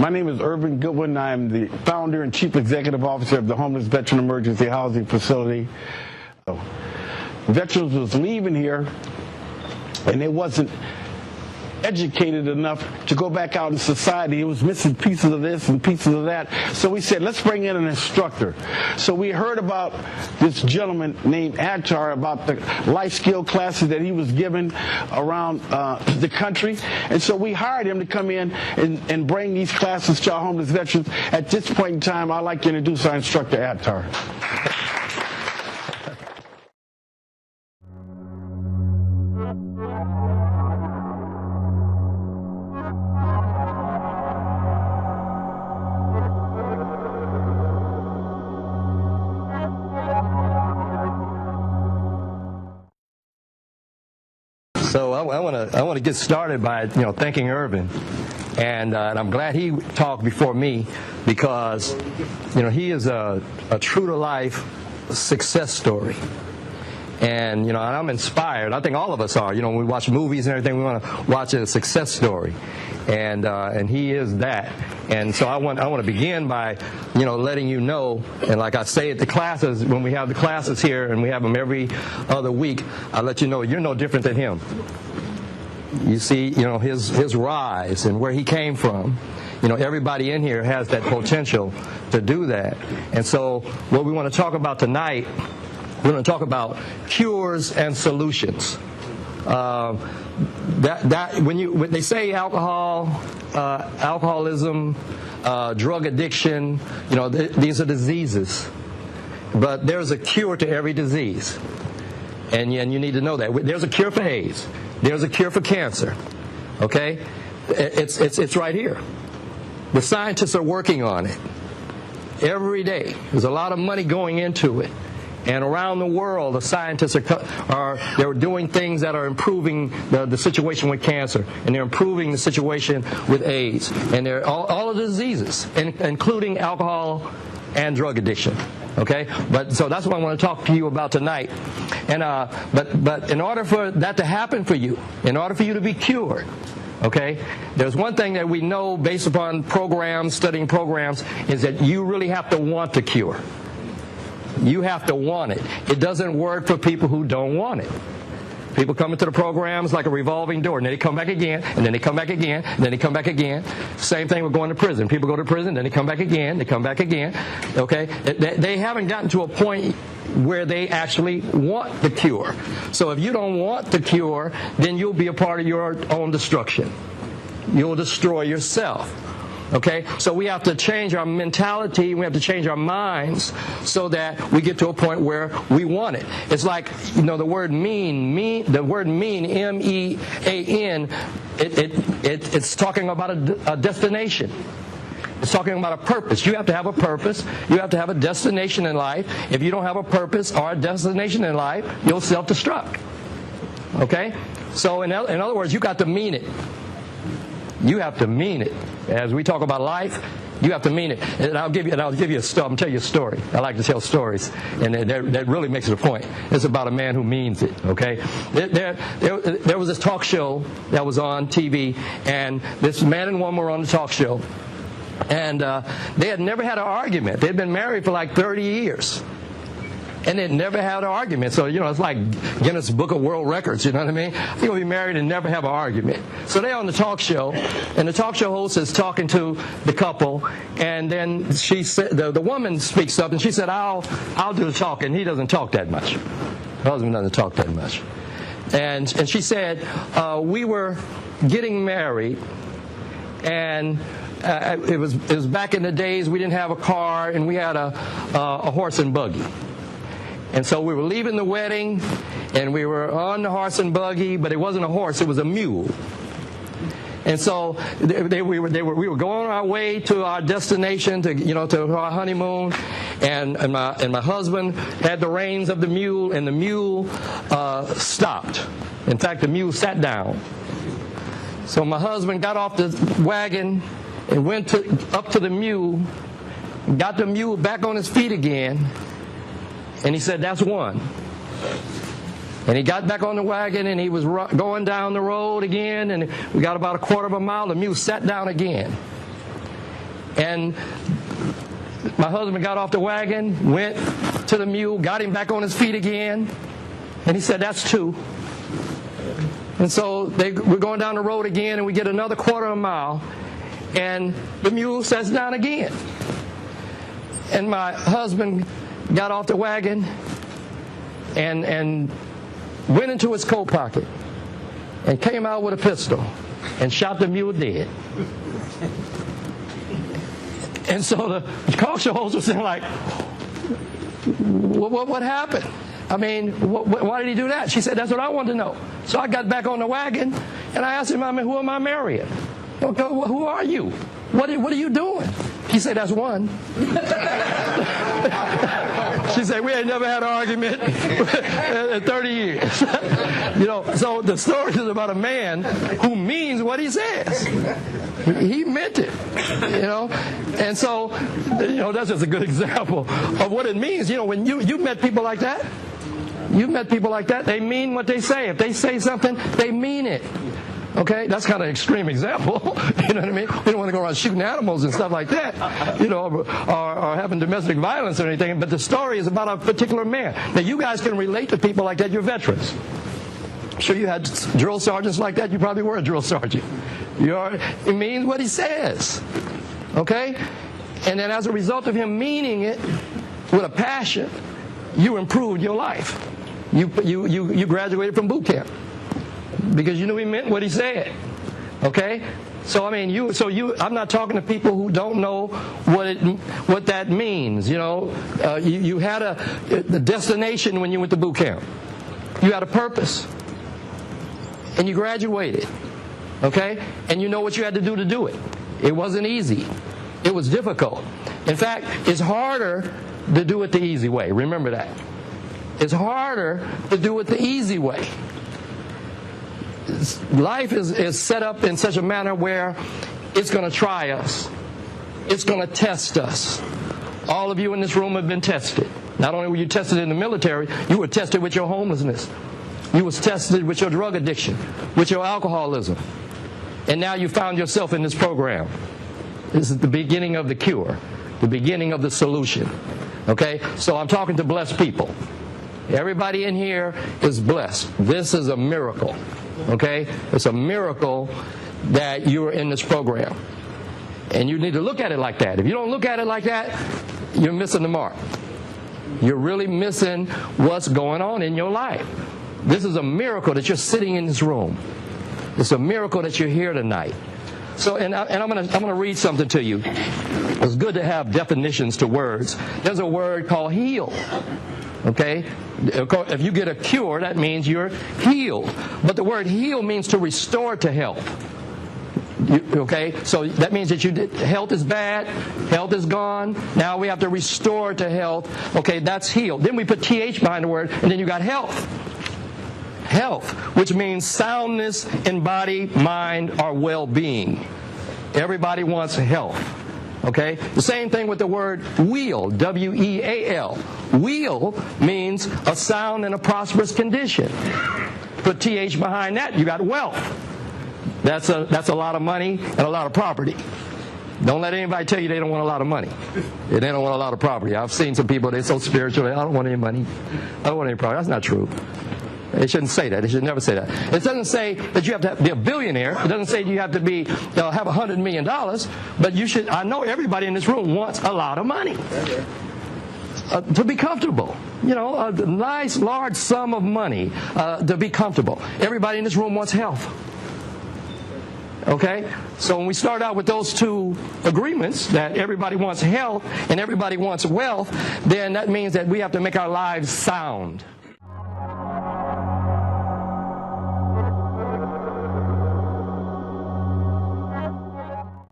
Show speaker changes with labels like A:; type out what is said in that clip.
A: My name is Irvin Goodwin. I am the founder and chief executive officer of the Homeless Veteran Emergency Housing Facility. Veterans was leaving here, and they wasn't educated enough to go back out in society. It was missing pieces of this and pieces of that. So we said, let's bring in an instructor. So we heard about this gentleman named Antar, about the life skill classes that he was given around the country. And so we hired him to come in and bring these classes to our homeless veterans. At this point in time, I'd like to introduce our instructor, Antar.
B: So I want to get started by thanking Irvin, and I'm glad he talked before me, because he is a true to life success story, and I'm inspired. I think all of us are. When we watch movies and everything, we want to watch a success story, and he is that. And so I want to begin by letting you know, and like I say at the classes, when we have the classes here, and we have them every other week, I let you know you're no different than him. You see, his rise and where he came from. Everybody in here has that potential to do that. And so what we want to talk about tonight, we're going to talk about cures and solutions. When they say alcoholism, drug addiction, these are diseases, but there's a cure to every disease, and you need to know that. There's a cure for AIDS. There's a cure for cancer. Okay, it's right here. The scientists are working on it every day. There's a lot of money going into it. And around the world, the scientists they're doing things that are improving the situation with cancer, and they're improving the situation with AIDS, and they're all of the diseases, including alcohol and drug addiction. Okay, so that's what I want to talk to you about tonight. And but in order for that to happen for you, in order for you to be cured, okay, there's one thing that we know based upon studying programs, is that you really have to want the cure. You have to want it. It doesn't work for people who don't want it. People come into the programs like a revolving door, and then they come back again, and then they come back again, and then they come back again. Same thing with going to prison. People go to prison, then they come back again, they come back again. Okay? They haven't gotten to a point where they actually want the cure. So if you don't want the cure, then you'll be a part of your own destruction. You'll destroy yourself. Okay, so we have to change our mentality, we have to change our minds so that we get to a point where we want it. It's like, the word mean, M-E-A-N, it's talking about a destination. It's talking about a purpose. You have to have a purpose. You have to have a destination in life. If you don't have a purpose or a destination in life, you'll self-destruct. Okay, so in other words, you got to mean it. You have to mean it. As we talk about life, you have to mean it. And I'll give you a story. I'm tell you a story. I like to tell stories, and that really makes it a point. It's about a man who means it. Okay, there was this talk show that was on TV, and this man and woman were on the talk show, and they had never had an argument. They'd been married for like 30 years. And they never had an argument. So, it's like Guinness Book of World Records, you know what I mean? You'll be married and never have an argument. So they're on the talk show, and the talk show host is talking to the couple, and then she said, the woman speaks up, and she said, I'll do the talking. He doesn't talk that much. Her husband doesn't talk that much. And she said, we were getting married, and it was back in the days we didn't have a car, and we had a horse and buggy. And so we were leaving the wedding, and we were on the horse and buggy, but it wasn't a horse, it was a mule. And so we were going our way to our destination, to our honeymoon, and my husband had the reins of the mule, and the mule stopped. In fact, the mule sat down. So my husband got off the wagon and went up to the mule, got the mule back on his feet again. And he said, that's one. And he got back on the wagon, and he was going down the road again, and we got about a quarter of a mile. The mule sat down again. And my husband got off the wagon, went to the mule, got him back on his feet again, and he said, "That's 2." And so we're going down the road again, and we get another quarter of a mile, and the mule sets down again. And my husband got off the wagon and went into his coat pocket and came out with a pistol and shot the mule dead. And so the culture host was saying, like, what happened? I mean, why did he do that? She said, "That's what I wanted to know." So I got back on the wagon, and I asked him, "I mean, who am I marrying? Who are you? What are you doing?" He said, "That's one." She said, "We ain't never had an argument in 30 years. So the story is about a man who means what he says. He meant it, And so, that's just a good example of what it means. When you met people like that, they mean what they say. If they say something, they mean it. Okay, that's kind of an extreme example. You know what I mean? We don't want to go around shooting animals and stuff like that, or having domestic violence or anything. But the story is about a particular man. Now, you guys can relate to people like that. You're veterans. I'm sure you had drill sergeants like that. You probably were a drill sergeant. It means what he says. Okay? And then as a result of him meaning it with a passion, you improved your life. You graduated from boot camp because you knew he meant what he said. Okay? So I mean, I'm not talking to people who don't know what that means. You had the destination when you went to boot camp. You had a purpose, and you graduated. Okay? And you know what you had to do it. It wasn't easy. It was difficult. In fact, it's harder to do it the easy way. Remember that. It's harder to do it the easy way. Life is set up in such a manner where it's going to try us. It's going to test us. All of you in this room have been tested. Not only were you tested in the military, you were tested with your homelessness. You was tested with your drug addiction, with your alcoholism. And now you found yourself in this program. This is the beginning of the cure, the beginning of the solution. Okay? So I'm talking to blessed people. Everybody in here is blessed. This is a miracle. Okay? It's a miracle that you're in this program. And you need to look at it like that. If you don't look at it like that, you're missing the mark. You're really missing what's going on in your life. This is a miracle that you're sitting in this room. It's a miracle that you're here tonight. So, and I'm gonna read something to you. It's good to have definitions to words. There's a word called heal. Okay? If you get a cure, that means you're healed. But the word heal means to restore to health. Okay? So that means that health is bad, health is gone. Now we have to restore to health. Okay, that's healed. Then we put TH behind the word, and then you got health. Health, which means soundness in body, mind, or well-being. Everybody wants health. Okay? The same thing with the word weal, W-E-A-L. Weal means a sound and a prosperous condition. Put TH behind that, you got wealth. That's a lot of money and a lot of property. Don't let anybody tell you they don't want a lot of money. They don't want a lot of property. I've seen some people, they're so spiritual, I don't want any money. I don't want any property. That's not true. It shouldn't say that. It should never say that. It doesn't say that you have to be a billionaire. It doesn't say you have to have $100 million. But you should. I know everybody in this room wants a lot of money to be comfortable. A nice, large sum of money to be comfortable. Everybody in this room wants health. Okay? So when we start out with those two agreements, that everybody wants health and everybody wants wealth, then that means that we have to make our lives sound.